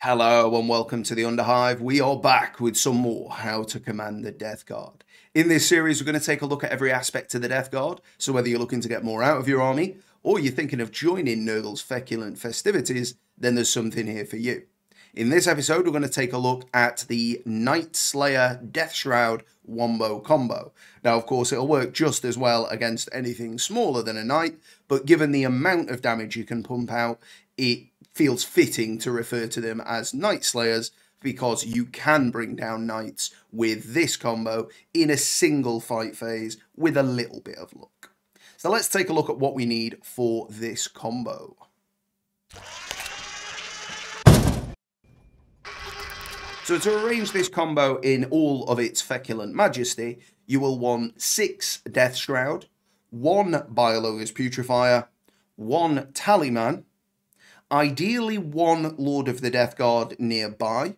Hello and welcome to the Underhive. We are back with some more How to Command the Death Guard. In this series, we're going to take a look at every aspect of the Death Guard. So whether you're looking to get more out of your army, or you're thinking of joining Nurgle's feculent festivities, then there's something here for you. In this episode, we're going to take a look at the Night Slayer Deathshroud Wombo-Combo. Now, of course, it'll work just as well against anything smaller than a knight, but given the amount of damage you can pump out, it feels fitting to refer to them as Night Slayers because you can bring down knights with this combo in a single fight phase with a little bit of luck. So let's take a look at what we need for this combo. So to arrange this combo in all of its feculent majesty, you will want 6 Deathshroud, 1 Biologous Putrefier, 1 Talisman, ideally 1 Lord of the Death Guard nearby,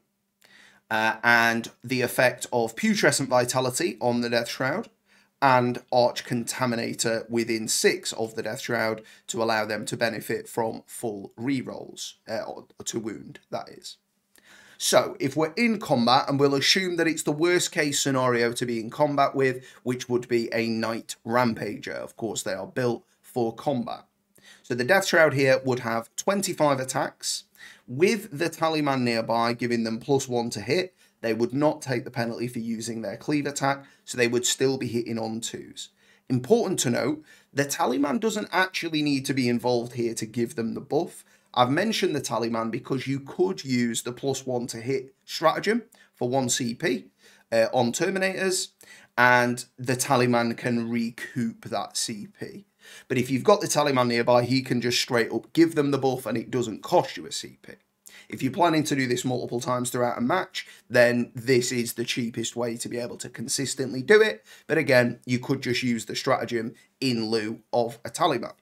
and the effect of Putrescent Vitality on the Deathshroud, and Arch Contaminator within 6 of the Deathshroud to allow them to benefit from full rerolls, to wound, that is. So, if we're in combat, and we'll assume that it's the worst case scenario to be in combat with, which would be a Knight Rampager. Of course, they are built for combat. So the Deathshroud here would have 25 attacks, with the Talisman nearby giving them +1 to hit. They would not take the penalty for using their cleave attack, so they would still be hitting on 2s. Important to note, the Talisman doesn't actually need to be involved here to give them the buff. I've mentioned the Talisman because you could use the +1 to hit stratagem for 1 CP on Terminators, and the Talisman can recoup that CP. But if you've got the Talisman nearby, he can just straight up give them the buff and it doesn't cost you a CP. If you're planning to do this multiple times throughout a match, then this is the cheapest way to be able to consistently do it. But again, you could just use the stratagem in lieu of a Talisman.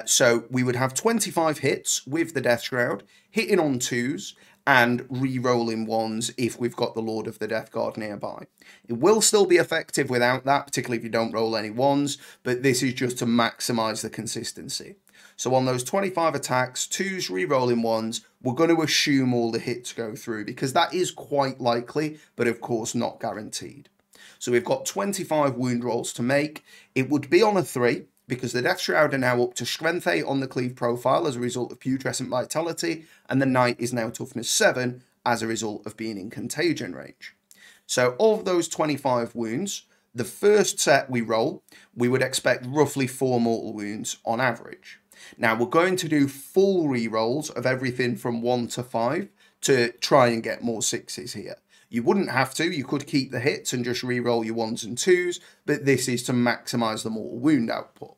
So we would have 25 hits with the Deathshroud, hitting on 2s, and re-rolling 1s if we've got the Lord of the Death Guard nearby. It will still be effective without that, particularly if you don't roll any 1s, but this is just to maximise the consistency. So on those 25 attacks, 2s, re-rolling 1s, we're going to assume all the hits go through, because that is quite likely, but of course not guaranteed. So we've got 25 wound rolls to make. It would be on a 3, because the Deathshroud are now up to Strength 8 on the Cleave profile as a result of Putrescent Vitality, and the Knight is now Toughness 7 as a result of being in Contagion range. So of those 25 wounds, the first set we roll, we would expect roughly 4 mortal wounds on average. Now we're going to do full re-rolls of everything from 1 to 5 to try and get more 6s here. You wouldn't have to, you could keep the hits and just re-roll your 1s and 2s, but this is to maximise the mortal wound output.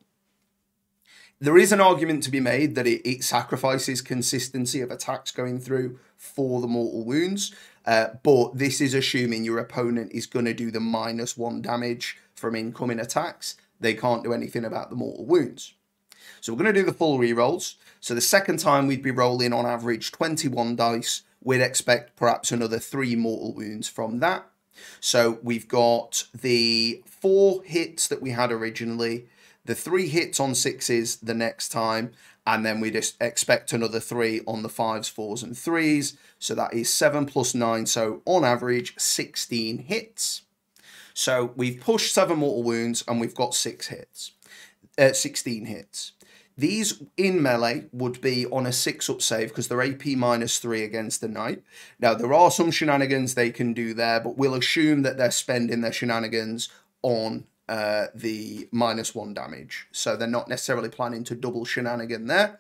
There is an argument to be made that it sacrifices consistency of attacks going through for the mortal wounds, but this is assuming your opponent is going to do the -1 damage from incoming attacks. They can't do anything about the mortal wounds. So we're going to do the full rerolls. So the second time we'd be rolling on average 21 dice. We'd expect perhaps another 3 mortal wounds from that. So we've got the 4 hits that we had originally, the 3 hits on 6s the next time, and then we just expect another 3 on the 5s, 4s, and 3s. So that is 7 + 9, so on average 16 hits. So we've pushed 7 mortal wounds and we've got 16 hits. These in melee would be on a 6-up save because they're AP -3 against the Knight. Now, there are some shenanigans they can do there, but we'll assume that they're spending their shenanigans on the -1 damage. So they're not necessarily planning to double shenanigan there.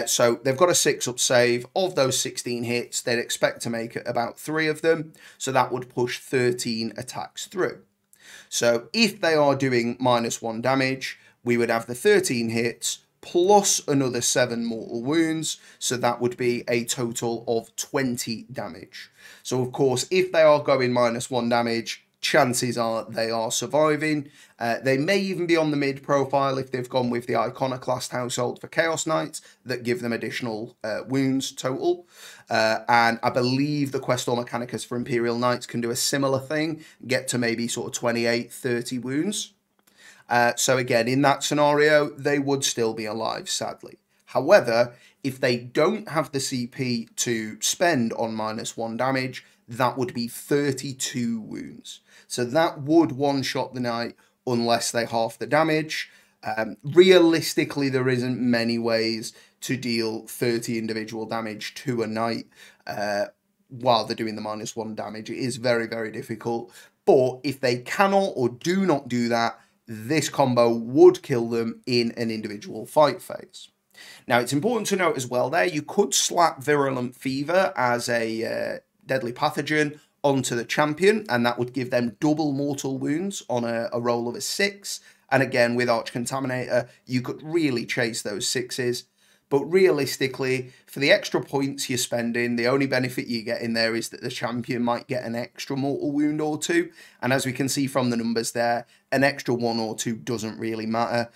So they've got a 6-up save. Of those 16 hits, they'd expect to make about 3 of them. So that would push 13 attacks through. So if they are doing -1 damage, we would have the 13 hits plus another 7 mortal wounds, so that would be a total of 20 damage. So of course, if they are going -1 damage, chances are they are surviving. They may even be on the mid profile if they've gone with the Iconoclast household for Chaos Knights that give them additional wounds total. And I believe the Questor Mechanicus for Imperial Knights can do a similar thing, get to maybe sort of 28, 30 wounds. So again, in that scenario, they would still be alive, sadly. However, if they don't have the CP to spend on -1 damage, that would be 32 wounds. So that would one-shot the knight unless they half the damage. Realistically, there isn't many ways to deal 30 individual damage to a knight while they're doing the -1 damage. It is very, very difficult. But if they cannot or do not do that, this combo would kill them in an individual fight phase. Now, it's important to note as well there, you could slap Virulent Fever as a deadly pathogen onto the champion, and that would give them double mortal wounds on a roll of a 6. And again, with Arch Contaminator, you could really chase those 6s. But realistically, for the extra points you're spending, the only benefit you get in there is that the champion might get an extra mortal wound or 2. And as we can see from the numbers there, an extra 1 or 2 doesn't really matter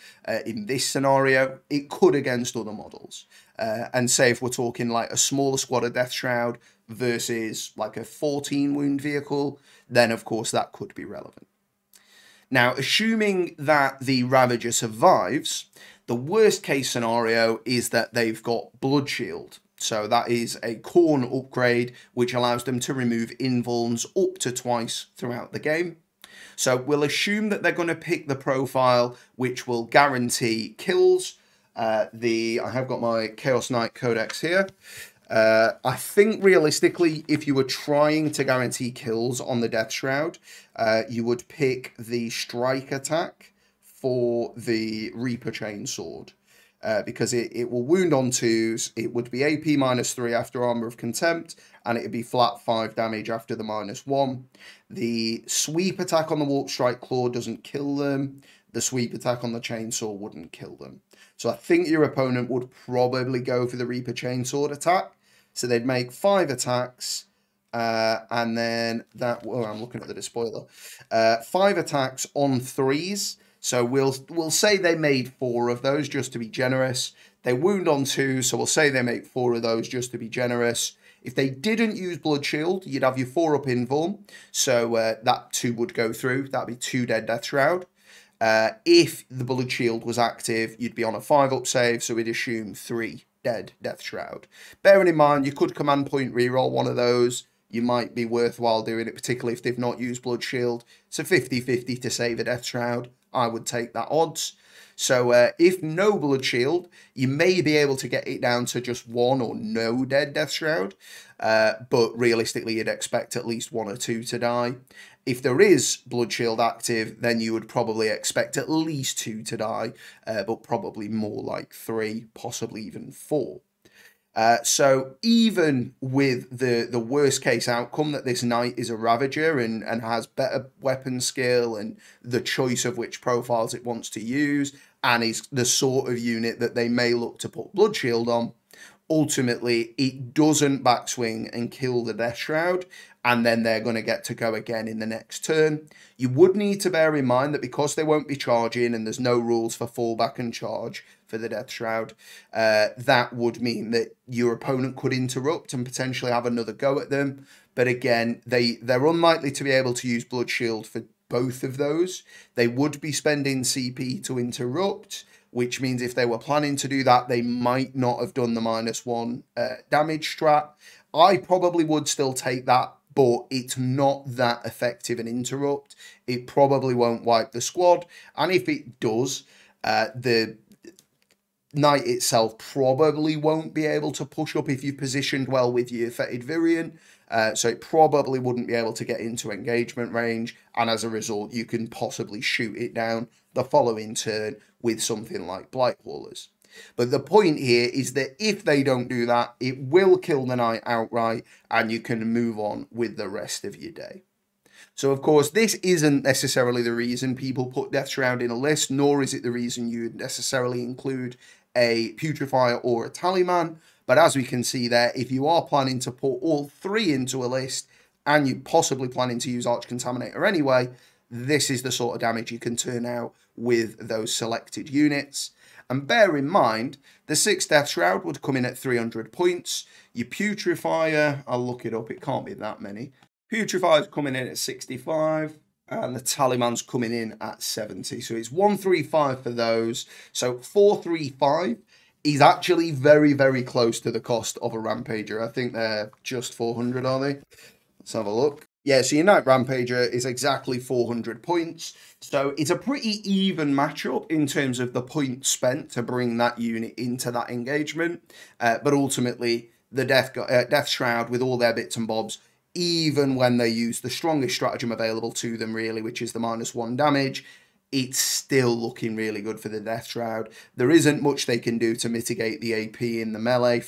in this scenario. It could against other models. And say if we're talking like a smaller squad of Deathshroud versus like a 14 wound vehicle, then of course that could be relevant. Now, assuming that the Ravager survives, the worst case scenario is that they've got Blood Shield. So that is a Khorne upgrade, which allows them to remove invulns up to twice throughout the game. So we'll assume that they're going to pick the profile which will guarantee kills. I have got my Chaos Knight Codex here. I think realistically, if you were trying to guarantee kills on the Deathshroud, you would pick the strike attack for the Reaper Chainsword, because it will wound on 2s, it would be AP -3 after Armor of Contempt, and it would be flat 5 damage after the -1. The sweep attack on the Warp Strike Claw doesn't kill them. The sweep attack on the Chainsaw wouldn't kill them. So I think your opponent would probably go for the Reaper Chainsword attack. So they'd make 5 attacks, and then that... Oh, I'm looking at the despoiler. 5 attacks on 3s. So we'll say they made 4 of those just to be generous. They wound on 2, so we'll say they make 4 of those just to be generous. If they didn't use Blood Shield, you'd have your 4-up invuln. So that 2 would go through. That'd be 2 dead Deathshroud. If the Blood Shield was active, you'd be on a 5-up save, so we'd assume 3 dead Deathshroud. Bearing in mind, you could command point reroll one of those. You might be worthwhile doing it, particularly if they've not used Blood Shield. So 50-50 to save a Deathshroud. I would take that odds. So if no Blood Shield, you may be able to get it down to just 1 or no dead Deathshroud. But realistically, you'd expect at least 1 or 2 to die. If there is Blood Shield active, then you would probably expect at least 2 to die, but probably more like 3, possibly even 4. So even with the worst case outcome that this knight is a Ravager and has better weapon skill and the choice of which profiles it wants to use, and is the sort of unit that they may look to put Blood Shield on, ultimately it doesn't backswing and kill the Deathshroud, and then they're going to get to go again in the next turn. You would need to bear in mind that because they won't be charging and there's no rules for fallback and charge for the Deathshroud, that would mean that your opponent could interrupt and potentially have another go at them. But again, they're unlikely to be able to use Blood Shield for both of those. They would be spending CP to interrupt, which means if they were planning to do that, they might not have done the -1 damage strat. I probably would still take that, but it's not that effective an interrupt. It probably won't wipe the squad, and if it does, the knight itself probably won't be able to push up if you've positioned well with your fetid Virion, so it probably wouldn't be able to get into engagement range, and as a result, you can possibly shoot it down the following turn with something like Blightwallers. But the point here is that if they don't do that, it will kill the knight outright, and you can move on with the rest of your day. So, of course, this isn't necessarily the reason people put Deathshroud in a list, nor is it the reason you'd necessarily include a Putrefier or a Taliman. But as we can see there, if you are planning to put all 3 into a list, and you're possibly planning to use Arch Contaminator anyway, this is the sort of damage you can turn out with those selected units. And bear in mind, the 6th Deathshroud would come in at 300 points. Your Putrefier, I'll look it up, it can't be that many. Putrefier's coming in at 65, and the Taliman's coming in at 70. So it's 135 for those. So 435 He's actually very, very close to the cost of a Rampager. I think they're just 400, are they? Let's have a look. Yeah, so your Knight Rampager is exactly 400 points. So it's a pretty even matchup in terms of the points spent to bring that unit into that engagement. But ultimately, the Deathshroud, with all their bits and bobs, even when they use the strongest stratagem available to them, really, which is the -1 damage, it's still looking really good for the Deathshroud. There isn't much they can do to mitigate the AP in the melee.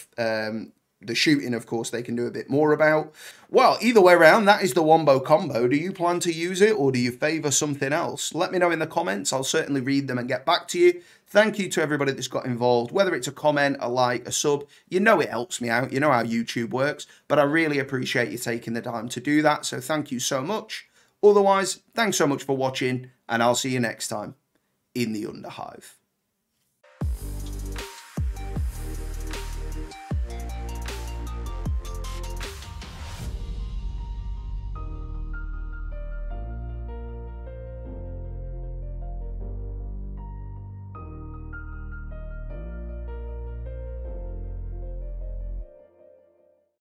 The shooting, of course, they can do a bit more about. Well, either way around, that is the Wombo combo. Do you plan to use it, or do you favour something else? Let me know in the comments. I'll certainly read them and get back to you. Thank you to everybody that's got involved, whether it's a comment, a like, a sub. You know it helps me out. You know how YouTube works. But I really appreciate you taking the time to do that, so thank you so much. Otherwise, thanks so much for watching, and I'll see you next time in the Underhive.